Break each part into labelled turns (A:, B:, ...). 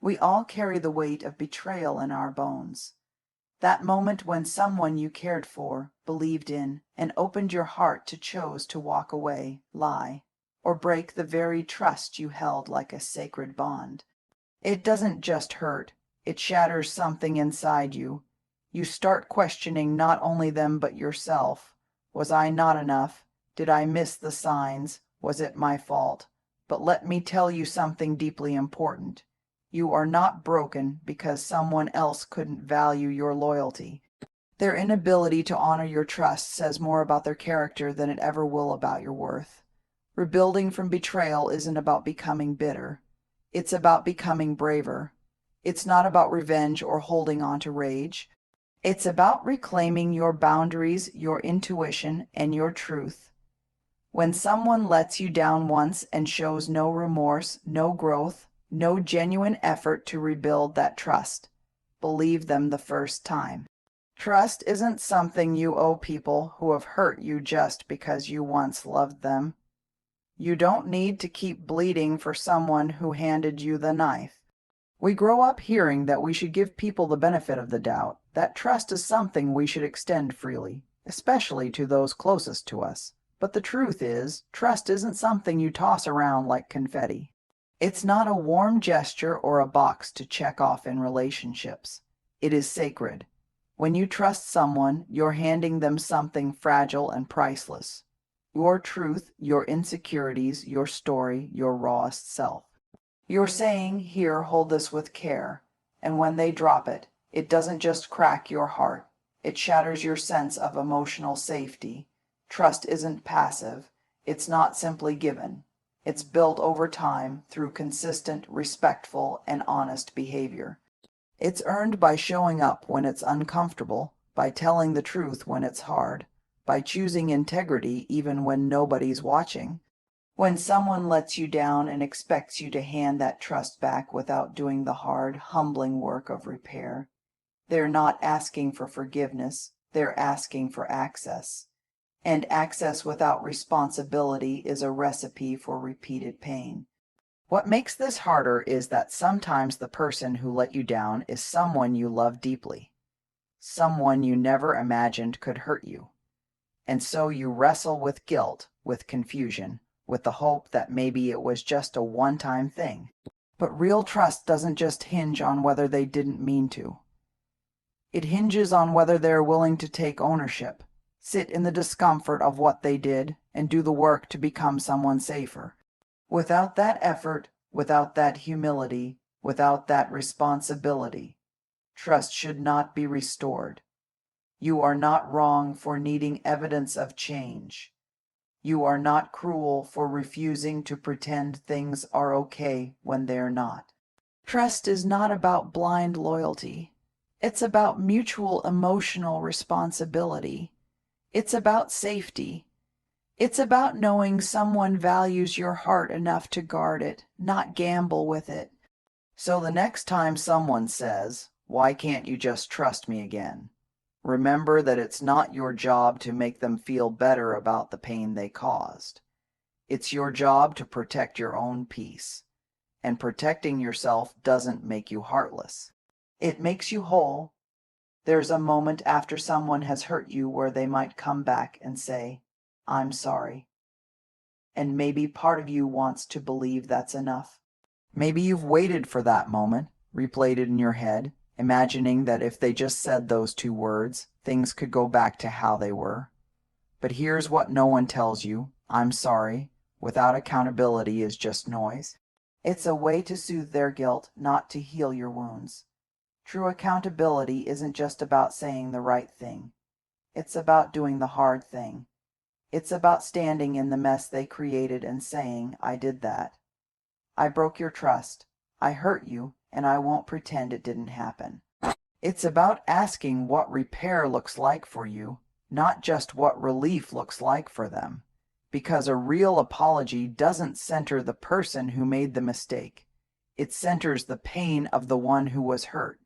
A: We all carry the weight of betrayal in our bones. That moment when someone you cared for, believed in, and opened your heart to chose to walk away, lie, or break the very trust you held like a sacred bond. It doesn't just hurt, it shatters something inside you. You start questioning not only them but yourself. Was I not enough? Did I miss the signs? Was it my fault? But let me tell you something deeply important. You are not broken because someone else couldn't value your loyalty. Their inability to honor your trust says more about their character than it ever will about your worth. Rebuilding from betrayal isn't about becoming bitter. It's about becoming braver. It's not about revenge or holding on to rage. It's about reclaiming your boundaries, your intuition, and your truth. When someone lets you down once and shows no remorse, no growth, no genuine effort to rebuild that trust, believe them the first time. Trust isn't something you owe people who have hurt you just because you once loved them. You don't need to keep bleeding for someone who handed you the knife. We grow up hearing that we should give people the benefit of the doubt, that trust is something we should extend freely, especially to those closest to us. But the truth is, trust isn't something you toss around like confetti. It's not a warm gesture or a box to check off in relationships. It is sacred. When you trust someone, you're handing them something fragile and priceless. Your truth, your insecurities, your story, your rawest self. You're saying, here, hold this with care. And when they drop it, it doesn't just crack your heart. It shatters your sense of emotional safety. Trust isn't passive. It's not simply given. It's built over time through consistent, respectful, and honest behavior. It's earned by showing up when it's uncomfortable, by telling the truth when it's hard, by choosing integrity even when nobody's watching. When someone lets you down and expects you to hand that trust back without doing the hard, humbling work of repair, they're not asking for forgiveness, they're asking for access. And access without responsibility is a recipe for repeated pain. What makes this harder is that sometimes the person who let you down is someone you love deeply, someone you never imagined could hurt you. And so you wrestle with guilt, with confusion, with the hope that maybe it was just a one-time thing. But real trust doesn't just hinge on whether they didn't mean to. It hinges on whether they're willing to take ownership, sit in the discomfort of what they did, and do the work to become someone safer. Without that effort, without that humility, without that responsibility, trust should not be restored. You are not wrong for needing evidence of change. You are not cruel for refusing to pretend things are okay when they're not. Trust is not about blind loyalty. It's about mutual emotional responsibility. It's about safety. It's about knowing someone values your heart enough to guard it, not gamble with it. So the next time someone says, "Why can't you just trust me again?" remember that it's not your job to make them feel better about the pain they caused. It's your job to protect your own peace. And protecting yourself doesn't make you heartless. It makes you whole. There's a moment after someone has hurt you where they might come back and say, "I'm sorry." And maybe part of you wants to believe that's enough. Maybe you've waited for that moment, replayed it in your head, imagining that if they just said those two words, things could go back to how they were. But here's what no one tells you: "I'm sorry," without accountability, is just noise. It's a way to soothe their guilt, not to heal your wounds. True accountability isn't just about saying the right thing. It's about doing the hard thing. It's about standing in the mess they created and saying, "I did that. I broke your trust. I hurt you, and I won't pretend it didn't happen." It's about asking what repair looks like for you, not just what relief looks like for them. Because a real apology doesn't center the person who made the mistake. It centers the pain of the one who was hurt.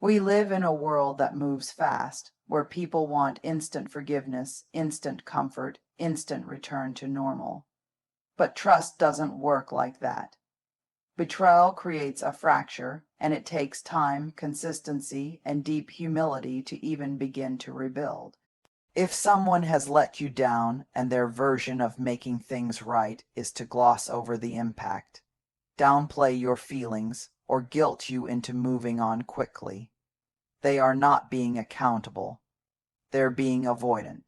A: We live in a world that moves fast, where people want instant forgiveness, instant comfort, instant return to normal. But trust doesn't work like that. Betrayal creates a fracture, and it takes time, consistency, and deep humility to even begin to rebuild. If someone has let you down and their version of making things right is to gloss over the impact, downplay your feelings, or guilt you into moving on quickly, they are not being accountable. They're being avoidant.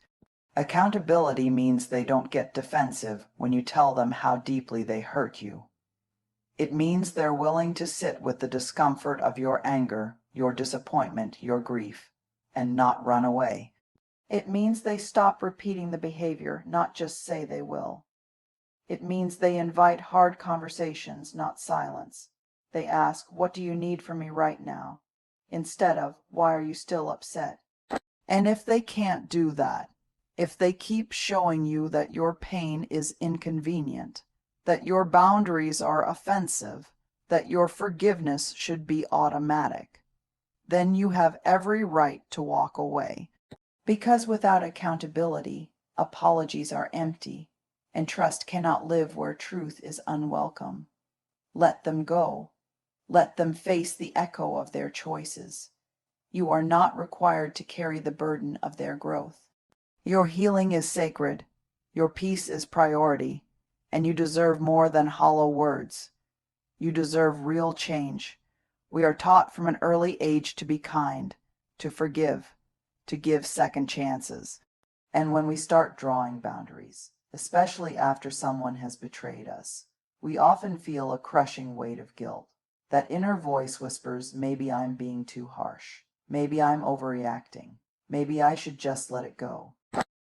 A: Accountability means they don't get defensive when you tell them how deeply they hurt you. It means they're willing to sit with the discomfort of your anger, your disappointment, your grief, and not run away. It means they stop repeating the behavior, not just say they will. It means they invite hard conversations, not silence. They ask, "What do you need from me right now?" instead of, "Why are you still upset?" And if they can't do that, if they keep showing you that your pain is inconvenient, that your boundaries are offensive, that your forgiveness should be automatic, then you have every right to walk away. Because without accountability, apologies are empty, and trust cannot live where truth is unwelcome. Let them go. Let them face the echo of their choices. You are not required to carry the burden of their growth. Your healing is sacred, your peace is priority, and you deserve more than hollow words. You deserve real change. We are taught from an early age to be kind, to forgive, to give second chances. And when we start drawing boundaries, especially after someone has betrayed us, we often feel a crushing weight of guilt. That inner voice whispers, maybe I'm being too harsh. Maybe I'm overreacting. Maybe I should just let it go.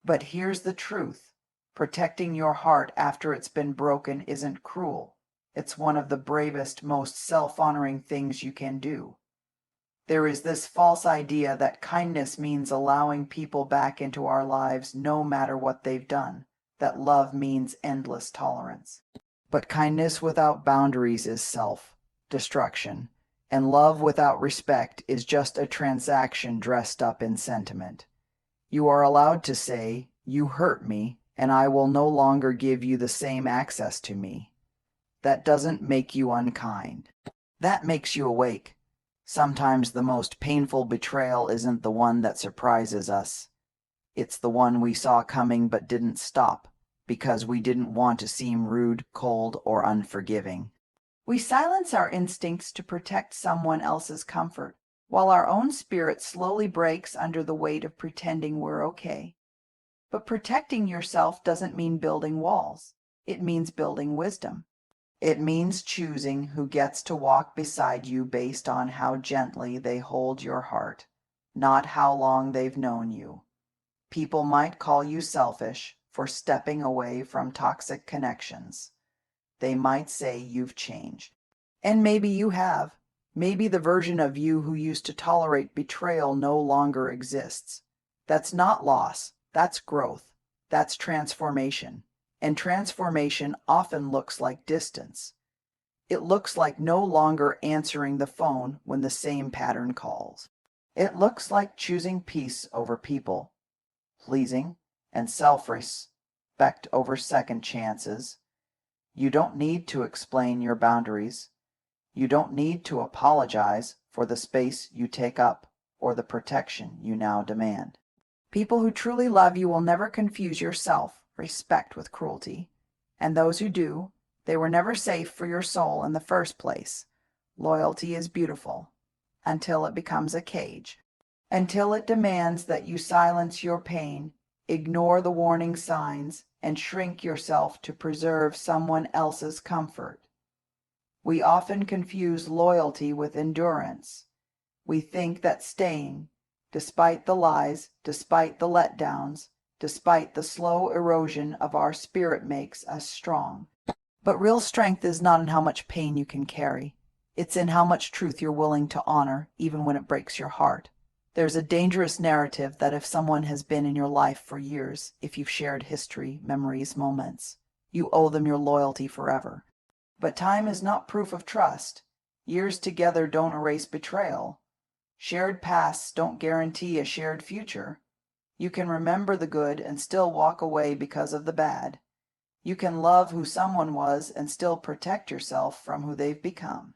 A: But here's the truth. Protecting your heart after it's been broken isn't cruel. It's one of the bravest, most self-honoring things you can do. There is this false idea that kindness means allowing people back into our lives no matter what they've done, that love means endless tolerance. But kindness without boundaries is self-destruction, and love without respect is just a transaction dressed up in sentiment. You are allowed to say, "You hurt me, and I will no longer give you the same access to me." That doesn't make you unkind. That makes you awake. Sometimes the most painful betrayal isn't the one that surprises us. It's the one we saw coming but didn't stop, because we didn't want to seem rude, cold, or unforgiving. We silence our instincts to protect someone else's comfort, while our own spirit slowly breaks under the weight of pretending we're okay. But protecting yourself doesn't mean building walls. It means building wisdom. It means choosing who gets to walk beside you based on how gently they hold your heart, not how long they've known you. People might call you selfish for stepping away from toxic connections. They might say you've changed. And maybe you have. Maybe the version of you who used to tolerate betrayal no longer exists. That's not loss. That's growth. That's transformation. And transformation often looks like distance. It looks like no longer answering the phone when the same pattern calls. It looks like choosing peace over people, pleasing and self-respect over second chances. You don't need to explain your boundaries. You don't need to apologize for the space you take up or the protection you now demand. People who truly love you will never confuse your self-respect with cruelty. And those who do, they were never safe for your soul in the first place. Loyalty is beautiful until it becomes a cage, until it demands that you silence your pain, ignore the warning signs, and shrink yourself to preserve someone else's comfort. We often confuse loyalty with endurance. We think that staying, despite the lies, despite the letdowns, despite the slow erosion of our spirit, makes us strong. But real strength is not in how much pain you can carry. It's in how much truth you're willing to honor, even when it breaks your heart. There's a dangerous narrative that if someone has been in your life for years, if you've shared history, memories, moments, you owe them your loyalty forever. But time is not proof of trust. Years together don't erase betrayal. Shared pasts don't guarantee a shared future. You can remember the good and still walk away because of the bad. You can love who someone was and still protect yourself from who they've become.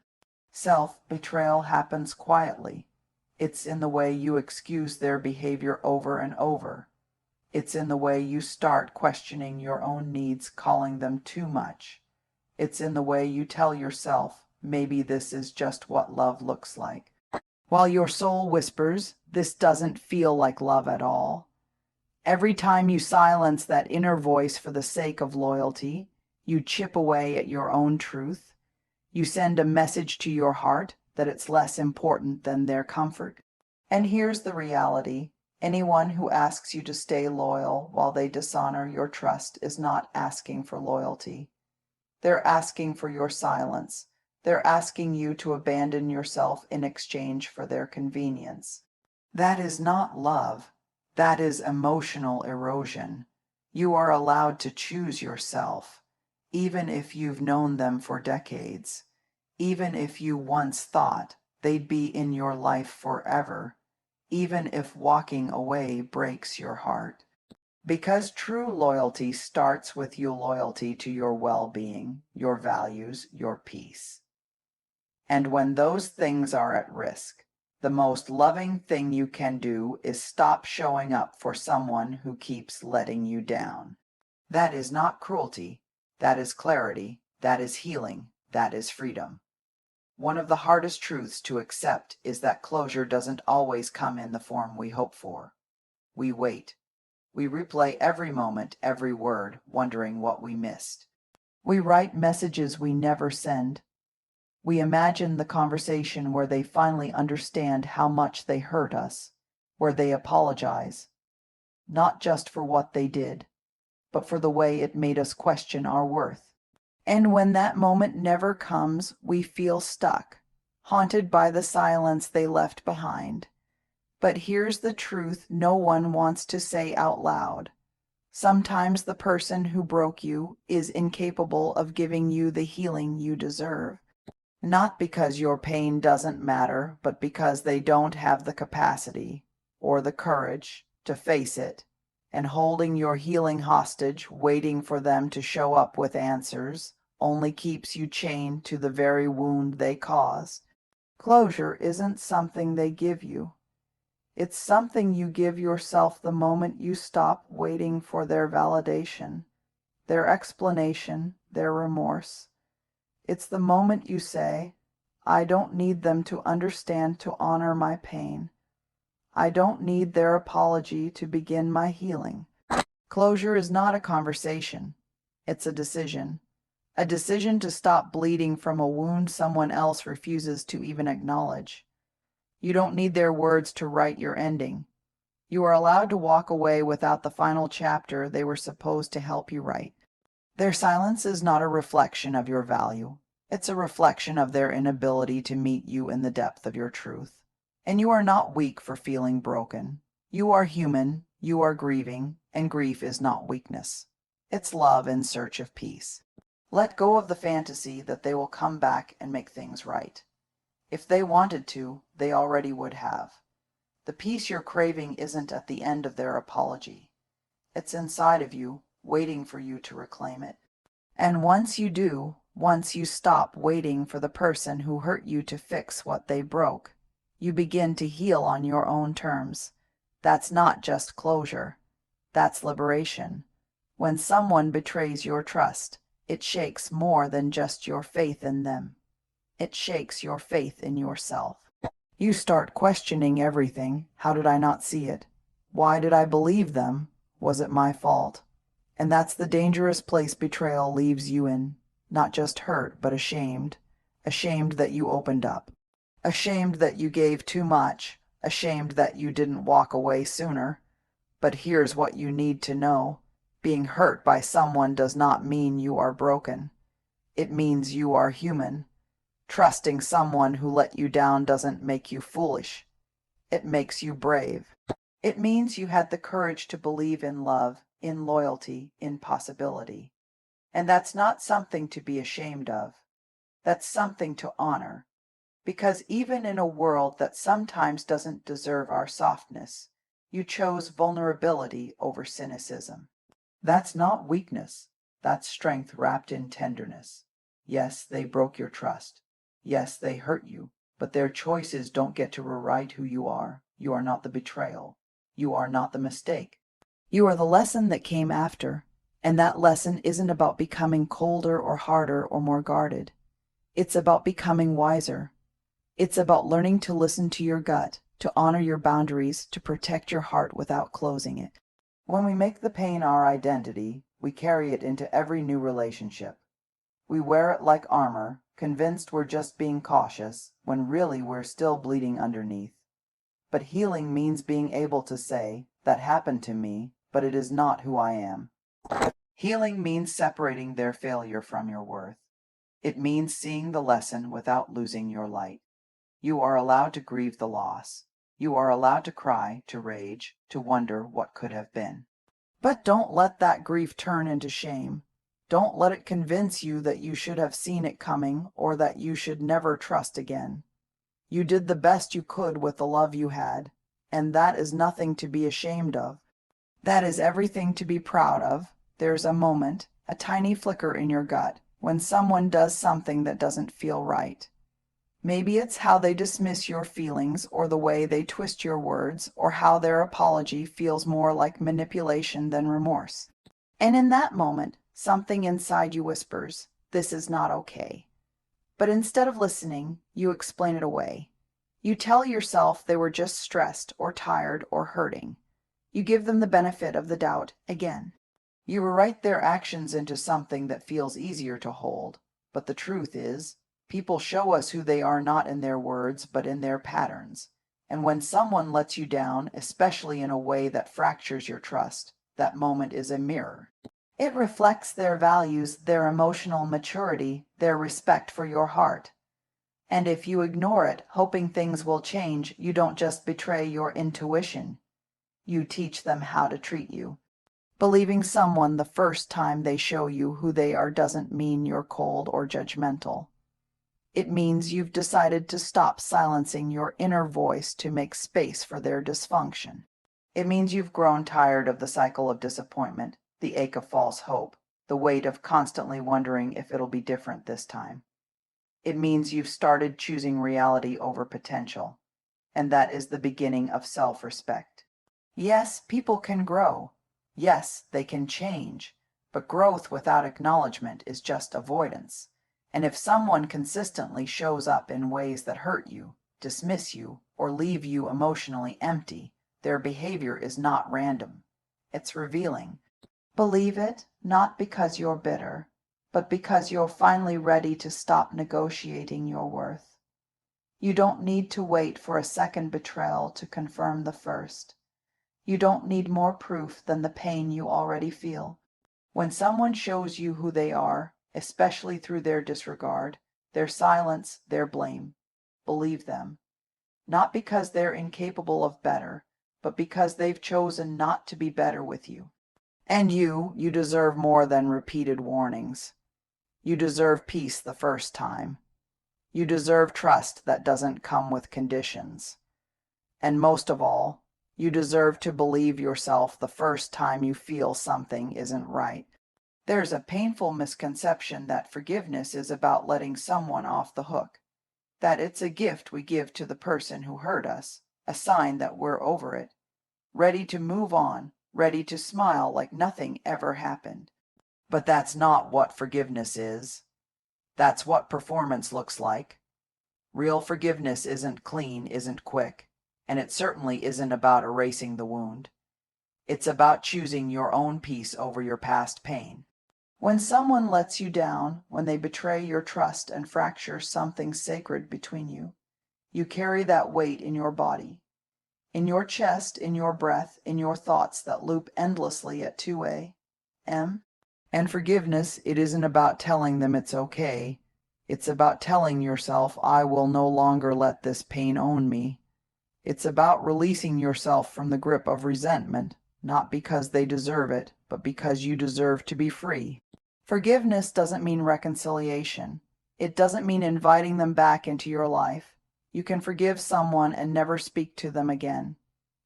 A: Self-betrayal happens quietly. It's in the way you excuse their behavior over and over. It's in the way you start questioning your own needs, calling them too much. It's in the way you tell yourself, maybe this is just what love looks like, while your soul whispers, this doesn't feel like love at all. Every time you silence that inner voice for the sake of loyalty, you chip away at your own truth. You send a message to your heart that it's less important than their comfort. And here's the reality. Anyone who asks you to stay loyal while they dishonor your trust is not asking for loyalty. They're asking for your silence. They're asking you to abandon yourself in exchange for their convenience. That is not love. That is emotional erosion. You are allowed to choose yourself, even if you've known them for decades, even if you once thought they'd be in your life forever, even if walking away breaks your heart. Because true loyalty starts with your loyalty to your well-being, your values, your peace. And when those things are at risk, the most loving thing you can do is stop showing up for someone who keeps letting you down. That is not cruelty. That is clarity. That is healing. That is freedom. One of the hardest truths to accept is that closure doesn't always come in the form we hope for. We wait. We replay every moment, every word, wondering what we missed. We write messages we never send. We imagine the conversation where they finally understand how much they hurt us, where they apologize, not just for what they did, but for the way it made us question our worth. And when that moment never comes, we feel stuck, haunted by the silence they left behind. But here's the truth no one wants to say out loud. Sometimes the person who broke you is incapable of giving you the healing you deserve. Not because your pain doesn't matter, but because they don't have the capacity or the courage to face it. And holding your healing hostage, waiting for them to show up with answers, only keeps you chained to the very wound they caused. Closure isn't something they give you. It's something you give yourself the moment you stop waiting for their validation, their explanation, their remorse. It's the moment you say, I don't need them to understand to honor my pain. I don't need their apology to begin my healing. Closure is not a conversation. It's a decision. A decision to stop bleeding from a wound someone else refuses to even acknowledge. You don't need their words to write your ending. You are allowed to walk away without the final chapter they were supposed to help you write. Their silence is not a reflection of your value. It's a reflection of their inability to meet you in the depth of your truth. And you are not weak for feeling broken. You are human, you are grieving, and grief is not weakness. It's love in search of peace. Let go of the fantasy that they will come back and make things right. If they wanted to, they already would have. The peace you're craving isn't at the end of their apology. It's inside of you, waiting for you to reclaim it. And once you do, once you stop waiting for the person who hurt you to fix what they broke, you begin to heal on your own terms. That's not just closure. That's liberation. When someone betrays your trust, it shakes more than just your faith in them. It shakes your faith in yourself. You start questioning everything. How did I not see it? Why did I believe them? Was it my fault? And that's the dangerous place betrayal leaves you in. Not just hurt, but ashamed. Ashamed that you opened up. Ashamed that you gave too much. Ashamed that you didn't walk away sooner. But here's what you need to know. Being hurt by someone does not mean you are broken. It means you are human. Trusting someone who let you down doesn't make you foolish. It makes you brave. It means you had the courage to believe in love, in loyalty, in possibility. And that's not something to be ashamed of. That's something to honor. Because even in a world that sometimes doesn't deserve our softness, you chose vulnerability over cynicism. That's not weakness. That's strength wrapped in tenderness. Yes, they broke your trust. Yes, they hurt you, but their choices don't get to rewrite who you are. You are not the betrayal. You are not the mistake. You are the lesson that came after, and that lesson isn't about becoming colder or harder or more guarded. It's about becoming wiser. It's about learning to listen to your gut, to honor your boundaries, to protect your heart without closing it. When we make the pain our identity, we carry it into every new relationship. We wear it like armor, convinced we're just being cautious, when really we're still bleeding underneath. But healing means being able to say, "That happened to me, but it is not who I am." Healing means separating their failure from your worth. It means seeing the lesson without losing your light. You are allowed to grieve the loss. You are allowed to cry, to rage, to wonder what could have been. But don't let that grief turn into shame. Don't let it convince you that you should have seen it coming or that you should never trust again. You did the best you could with the love you had, and that is nothing to be ashamed of. That is everything to be proud of. There's a moment, a tiny flicker in your gut, when someone does something that doesn't feel right. Maybe it's how they dismiss your feelings, or the way they twist your words, or how their apology feels more like manipulation than remorse. And in that moment, something inside you whispers, "This is not okay." But instead of listening, you explain it away. You tell yourself they were just stressed or tired or hurting. You give them the benefit of the doubt again. You rewrite their actions into something that feels easier to hold. But the truth is, people show us who they are not in their words, but in their patterns. And when someone lets you down, especially in a way that fractures your trust, that moment is a mirror. It reflects their values, their emotional maturity, their respect for your heart. And if you ignore it, hoping things will change, you don't just betray your intuition. You teach them how to treat you. Believing someone the first time they show you who they are doesn't mean you're cold or judgmental. It means you've decided to stop silencing your inner voice to make space for their dysfunction. It means you've grown tired of the cycle of disappointment, the ache of false hope, the weight of constantly wondering if it'll be different this time. It means you've started choosing reality over potential, and that is the beginning of self-respect. Yes, people can grow. Yes, they can change, but growth without acknowledgement is just avoidance. And if someone consistently shows up in ways that hurt you, dismiss you, or leave you emotionally empty, their behavior is not random. It's revealing. Believe it, not because you're bitter, but because you're finally ready to stop negotiating your worth. You don't need to wait for a second betrayal to confirm the first. You don't need more proof than the pain you already feel. When someone shows you who they are, especially through their disregard, their silence, their blame, believe them. Not because they're incapable of better, but because they've chosen not to be better with you. And you deserve more than repeated warnings. You deserve peace the first time. You deserve trust that doesn't come with conditions. And most of all, you deserve to believe yourself the first time you feel something isn't right. There's a painful misconception that forgiveness is about letting someone off the hook, that it's a gift we give to the person who hurt us, a sign that we're over it, ready to move on, ready to smile like nothing ever happened. But that's not what forgiveness is. That's what performance looks like. Real forgiveness isn't clean, isn't quick, and it certainly isn't about erasing the wound. It's about choosing your own peace over your past pain. When someone lets you down, when they betray your trust and fracture something sacred between you, you carry that weight in your body, in your chest, in your breath, in your thoughts that loop endlessly at 2 a.m. And forgiveness, it isn't about telling them it's okay. It's about telling yourself, "I will no longer let this pain own me." It's about releasing yourself from the grip of resentment, not because they deserve it, but because you deserve to be free. Forgiveness doesn't mean reconciliation. It doesn't mean inviting them back into your life. You can forgive someone and never speak to them again.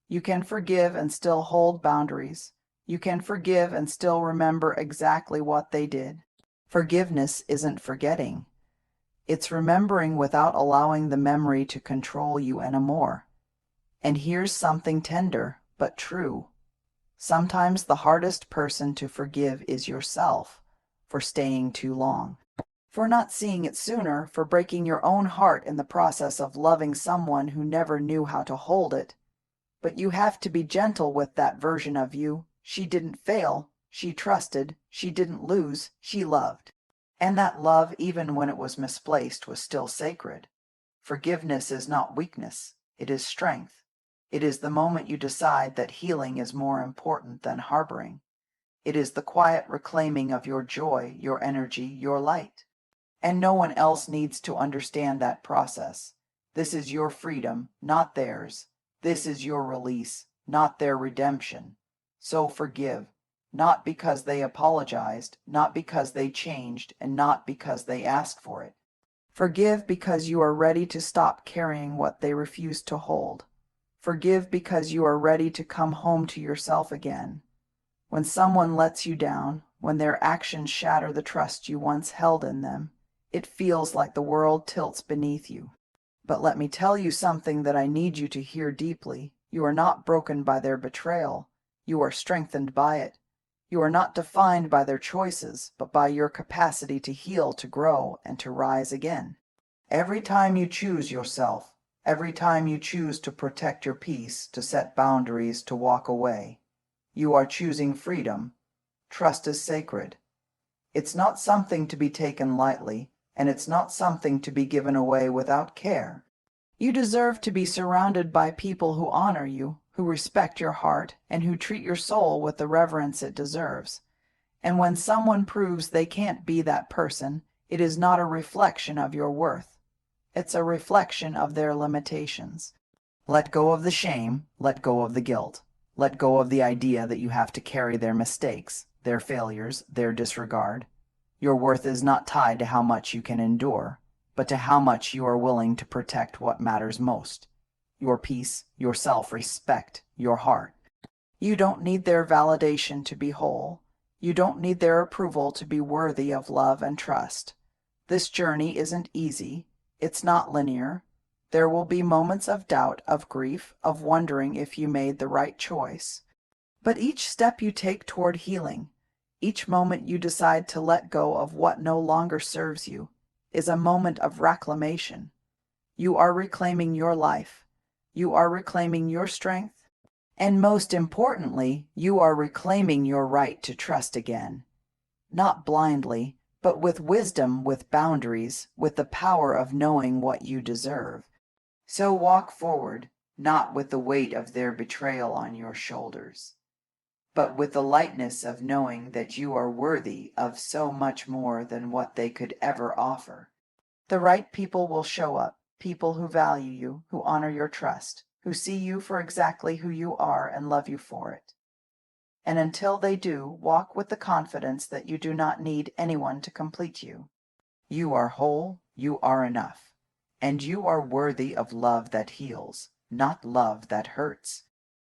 A: You can forgive and still hold boundaries. You can forgive and still remember exactly what they did. Forgiveness isn't forgetting. It's remembering without allowing the memory to control you anymore. And here's something tender, but true. Sometimes the hardest person to forgive is yourself for staying too long, for not seeing it sooner, for breaking your own heart in the process of loving someone who never knew how to hold it. But you have to be gentle with that version of you. She didn't fail. She trusted. She didn't lose. She loved. And that love, even when it was misplaced, was still sacred. Forgiveness is not weakness. It is strength. It is the moment you decide that healing is more important than harboring. It is the quiet reclaiming of your joy, your energy, your light. And no one else needs to understand that process. This is your freedom, not theirs. This is your release, not their redemption. So forgive, not because they apologized, not because they changed, and not because they asked for it. Forgive because you are ready to stop carrying what they refused to hold. Forgive because you are ready to come home to yourself again. When someone lets you down, when their actions shatter the trust you once held in them, it feels like the world tilts beneath you. But let me tell you something that I need you to hear deeply. You are not broken by their betrayal. You are strengthened by it. You are not defined by their choices, but by your capacity to heal, to grow, and to rise again. Every time you choose yourself, every time you choose to protect your peace, to set boundaries, to walk away, you are choosing freedom. Trust is sacred. It's not something to be taken lightly, and it's not something to be given away without care. You deserve to be surrounded by people who honor you, who respect your heart, and who treat your soul with the reverence it deserves. And when someone proves they can't be that person, it is not a reflection of your worth. It's a reflection of their limitations. Let go of the shame, let go of the guilt. Let go of the idea that you have to carry their mistakes, their failures, their disregard. Your worth is not tied to how much you can endure, but to how much you are willing to protect what matters most. Your peace, your self-respect, your heart. You don't need their validation to be whole. You don't need their approval to be worthy of love and trust. This journey isn't easy. It's not linear. There will be moments of doubt, of grief, of wondering if you made the right choice. But each step you take toward healing, each moment you decide to let go of what no longer serves you, is a moment of reclamation. You are reclaiming your life. You are reclaiming your strength. And most importantly, you are reclaiming your right to trust again. Not blindly, but with wisdom, with boundaries, with the power of knowing what you deserve. So walk forward, not with the weight of their betrayal on your shoulders, but with the lightness of knowing that you are worthy of so much more than what they could ever offer. The right people will show up, people who value you, who honor your trust, who see you for exactly who you are and love you for it. And until they do, walk with the confidence that you do not need anyone to complete you. You are whole, you are enough. And you are worthy of love that heals, not love that hurts.